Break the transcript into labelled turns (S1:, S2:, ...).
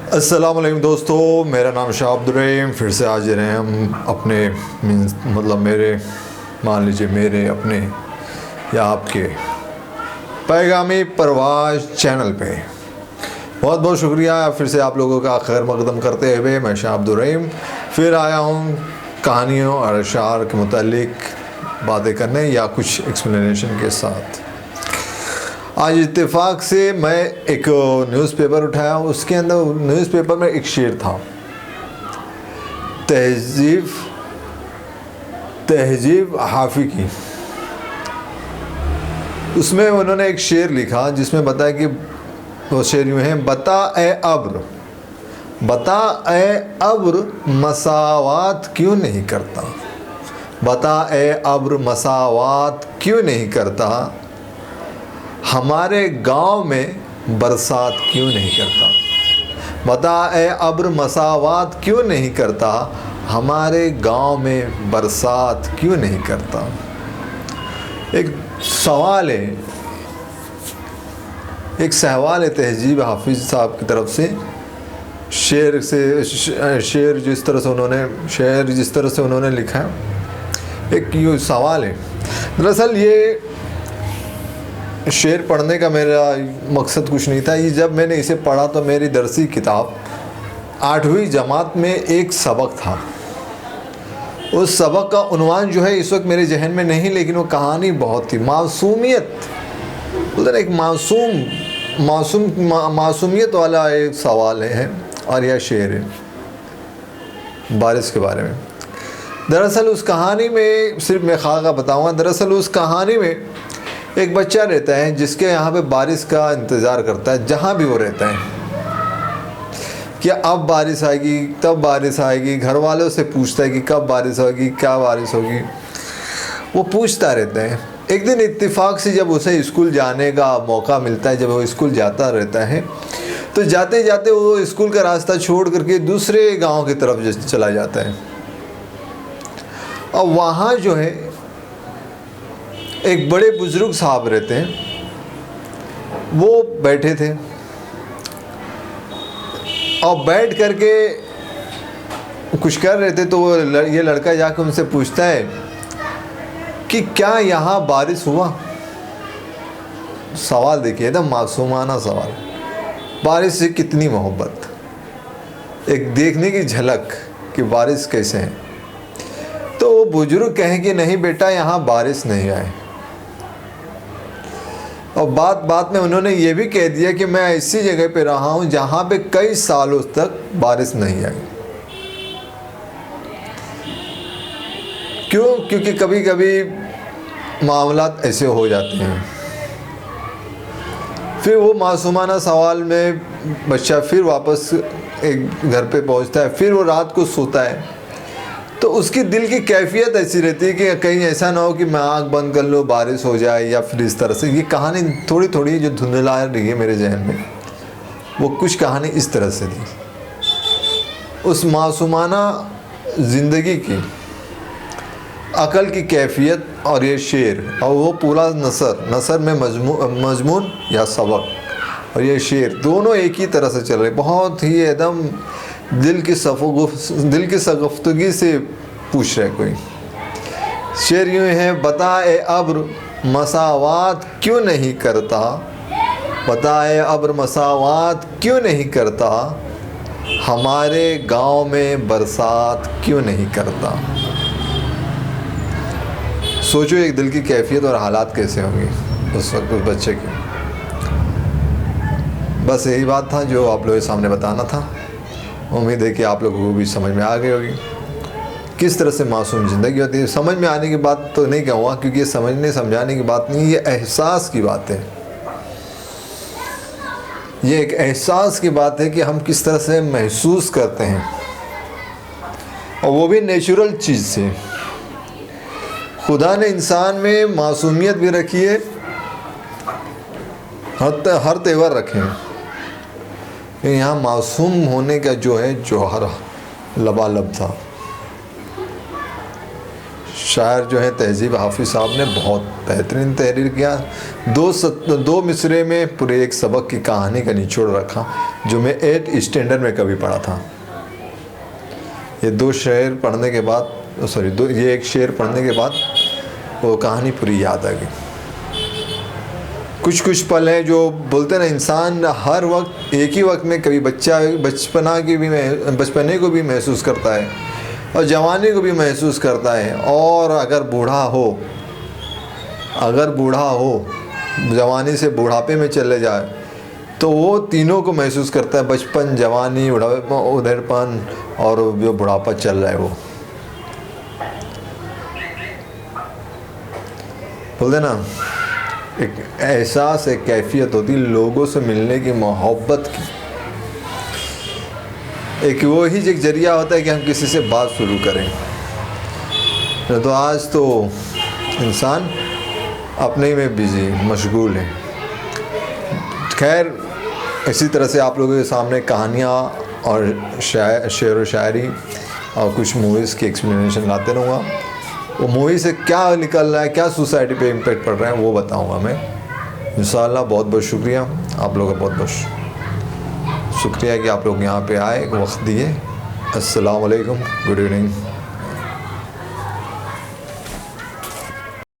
S1: अस्सलामुअलैकुम दोस्तों, मेरा नाम शाह अब्दुल रहीम। फिर से आज रहे हम अपने मतलब मेरे, मान लीजिए मेरे अपने या आपके पैगामी परवाज़ चैनल पे बहुत बहुत शुक्रिया। फिर से आप लोगों का खैर मकदम करते हुए मैं शाह अब्दुल रहीम फिर आया हूँ कहानियों और अशार के मुतालिक बातें करने या कुछ एक्सप्लेनेशन के साथ। आज इत्तेफाक से मैं एक न्यूज़पेपर उठाया, उसके अंदर न्यूज़पेपर में एक शेर था, तहजीब हाफी की। उसमें उन्होंने एक शेर लिखा जिसमें बताया कि वो शेर यूँ है, बता ए अब्र मसावात क्यों नहीं करता, बता ए अब्र मसावात क्यों नहीं करता, हमारे गांव में बरसात क्यों नहीं करता। बता ए अब्र मसावात क्यों नहीं करता, हमारे गांव में बरसात क्यों नहीं करता। एक सवाल है, एक सवाल है तहजीब हाफिज़ साहब की तरफ से। शेर जिस तरह से उन्होंने लिखा है, एक ये सवाल है। दरअसल ये शेर पढ़ने का मेरा मकसद कुछ नहीं था। ये जब मैंने इसे पढ़ा तो मेरी दरसी किताब 8वीं जमात में एक सबक था। उस सबक का उन्वान जो है इस वक्त मेरे जहन में नहीं, लेकिन वो कहानी बहुत थी मासूमियत, उधर एक मासूमियत वाला एक सवाल है और यह शेर है बारिश के बारे में। दरअसल उस कहानी में सिर्फ मैं खाका बताऊँगा। दरअसल उस कहानी में एक बच्चा रहता है जिसके यहाँ पे बारिश का इंतज़ार करता है, जहाँ भी वो रहता है, कि अब बारिश आएगी तब बारिश आएगी। घर वालों से पूछता है कि कब बारिश होगी, क्या बारिश होगी, वो पूछता रहता है। एक दिन इत्तेफाक से जब उसे स्कूल जाने का मौका मिलता है, जब वो स्कूल जाता रहता है, तो जाते जाते वो स्कूल का रास्ता छोड़ करके दूसरे गाँव की तरफ चला जाता है। और वहाँ जो है एक बड़े बुज़ुर्ग साहब रहते हैं, वो बैठे थे और बैठ करके कुछ कर रहे थे। तो वो ये लड़का जाकर उनसे पूछता है कि क्या यहाँ बारिश हुआ। सवाल देखिए, एकदम मासूमाना सवाल। बारिश से कितनी मोहब्बत, एक देखने की झलक कि बारिश कैसे है। तो वो बुजुर्ग कहें कि नहीं बेटा, यहाँ बारिश नहीं आए। और बात में उन्होंने ये भी कह दिया कि मैं ऐसी जगह पे रहा हूँ जहाँ पे कई सालों तक बारिश नहीं आई। क्यों? क्योंकि कभी कभी मामलात ऐसे हो जाते हैं। फिर वो मासूमाना सवाल में बच्चा फिर वापस एक घर पे पहुँचता है, फिर वो रात को सोता है। तो उसकी दिल की कैफियत ऐसी रहती है कि कहीं ऐसा ना हो कि मैं आँख बंद कर लूँ बारिश हो जाए, या फिर इस तरह से। ये कहानी थोड़ी थोड़ी जो धुंधला रही है मेरे जहन में, वो कुछ कहानी इस तरह से थी। उस मासूमाना ज़िंदगी की अकल की कैफियत और ये शेर, और वो पूरा नसर में मजमून या सबक, और ये शेर दोनों एक ही तरह से चल रहे। बहुत ही एकदम दिल की सगुफ्तगी से पूछ रहे कोई। शेर यूँ है, बता ए अब्र मसावात क्यों नहीं करता, बता ए अब्र मसावात क्यों नहीं करता, हमारे गांव में बरसात क्यों नहीं करता। सोचो एक दिल की कैफियत और हालात कैसे होंगे उस वक्त उस बच्चे के। बस यही बात था जो आप लोगों के सामने बताना था। उम्मीद है कि आप लोगों को भी समझ में आ गई होगी किस तरह से मासूम ज़िंदगी होती है। समझ में आने की बात तो नहीं कहूँगा, क्योंकि ये समझने समझाने की बात नहीं, ये एहसास की बात है। ये एक एहसास की बात है कि हम किस तरह से महसूस करते हैं, और वो भी नेचुरल चीज़ से। खुदा ने इंसान में मासूमियत भी रखी है, हर तेवर रखे हैं। यहाँ मासूम होने का जो है जौहर लबालब था। शायर जो है तहज़ीब हाफिज़ साहब ने बहुत बेहतरीन तहरीर किया। दो मिसरे में पूरे एक सबक की कहानी का निचोड़ रखा, जो मैं 8 स्टैंडर्ड में कभी पढ़ा था। ये 2 शेर पढ़ने के बाद ये एक शेर पढ़ने के बाद वो कहानी पूरी याद आ गई। कुछ पल हैं जो बोलते ना, इंसान हर वक्त एक ही वक्त में कभी बचपने को भी महसूस करता है और जवानी को भी महसूस करता है, और अगर बूढ़ा हो जवानी से बुढ़ापे में चले जाए तो वो तीनों को महसूस करता है, बचपन, जवानी, उधेड़पन और जो बुढ़ापा चल रहा है वो। बोलते ना, एक एहसास, एक कैफियत होती लोगों से मिलने की, मोहब्बत की। एक वो ही एक जरिया होता है कि हम किसी से बात शुरू करें। तो आज तो इंसान अपने में बिजी, मशगूल है। खैर, इसी तरह से आप लोगों के सामने कहानियाँ और शेर व शायरी और कुछ मूवीज़ की एक्सप्लेनेशन लाते रहूँगा। वो मूवी से क्या निकल रहा है, क्या सोसाइटी पे इम्पेक्ट पड़ रहा है, वो बताऊँगा मैं इंशाल्लाह। बहुत बहुत शुक्रिया आप लोगों का, बहुत बहुत शुक्रिया कि आप लोग यहाँ पे आए, वक्त दिए। अस्सलाम वालेकुम, गुड इवनिंग।